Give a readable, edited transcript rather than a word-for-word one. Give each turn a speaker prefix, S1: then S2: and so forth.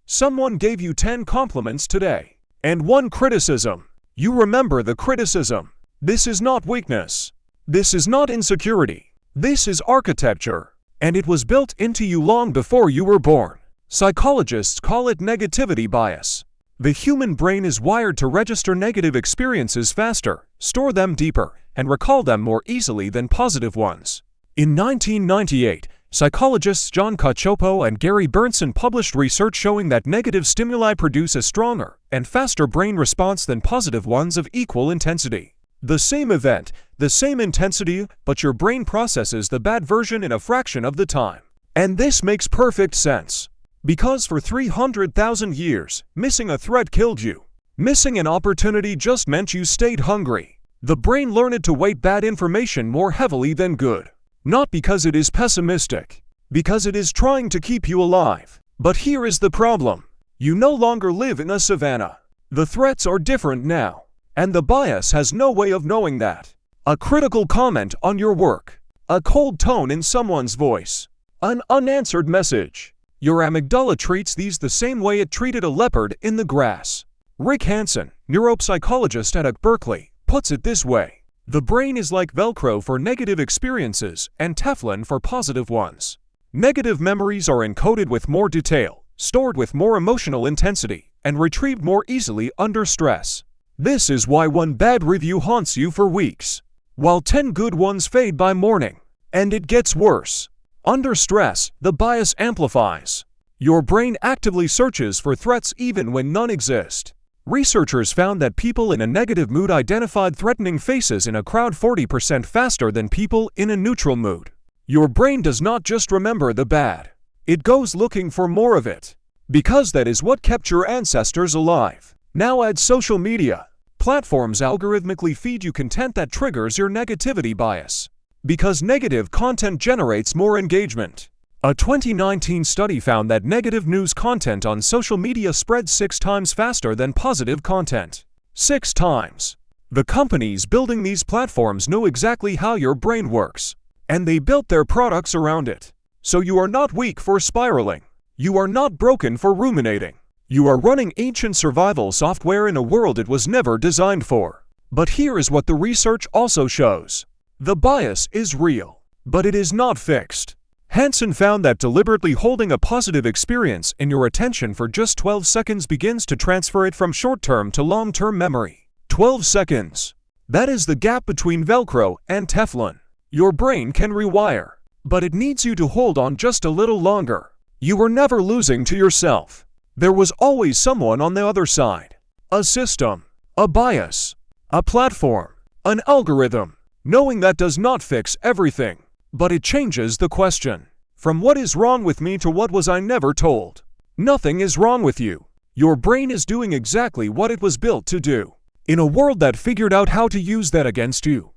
S1: Someone gave you 10 compliments today, and 1 criticism. You remember the criticism. This is not weakness. This is not insecurity. This is architecture, and it was built into you long before you were born. Psychologists call it negativity bias. The human brain is wired to register negative experiences faster, store them deeper, and recall them more easily than positive ones. In 1998, psychologists John Cacioppo and Gary Bernson published research showing that negative stimuli produce a stronger and faster brain response than positive ones of equal intensity. The same event, the same intensity, but your brain processes the bad version in a fraction of the time. And this makes perfect sense. Because for 300,000 years, missing a threat killed you. Missing an opportunity just meant you stayed hungry. The brain learned to weight bad information more heavily than good. Not because it is pessimistic, because it is trying to keep you alive. But here is the problem. You no longer live in a savanna. The threats are different now, and the bias has no way of knowing that. A critical comment on your work, a cold tone in someone's voice, an unanswered message. Your amygdala treats these the same way it treated a leopard in the grass. Rick Hanson, neuropsychologist at Berkeley, puts it this way. The brain is like Velcro for negative experiences and Teflon for positive ones. Negative memories are encoded with more detail, stored with more emotional intensity, and retrieved more easily under stress. This is why 1 bad review haunts you for weeks, while 10 good ones fade by morning. And it gets worse. Under stress, the bias amplifies. Your brain actively searches for threats even when none exist. Researchers found that people in a negative mood identified threatening faces in a crowd 40% faster than people in a neutral mood. Your brain does not just remember the bad. It goes looking for more of it. Because that is what kept your ancestors alive. Now add social media. Platforms algorithmically feed you content that triggers your negativity bias. Because negative content generates more engagement. A 2019 study found that negative news content on social media spreads 6 times faster than positive content. 6 times. The companies building these platforms know exactly how your brain works, and they built their products around it. So you are not weak for spiraling. You are not broken for ruminating. You are running ancient survival software in a world it was never designed for. But here is what the research also shows. The bias is real, but it is not fixed. Hanson found that deliberately holding a positive experience in your attention for just 12 seconds begins to transfer it from short-term to long-term memory. 12 seconds. That is the gap between Velcro and Teflon. Your brain can rewire, but it needs you to hold on just a little longer. You were never losing to yourself. There was always someone on the other side. A system, a bias, a platform, an algorithm. Knowing that does not fix everything. But it changes the question. From what is wrong with me to what was I never told. Nothing is wrong with you. Your brain is doing exactly what it was built to do. In a world that figured out how to use that against you.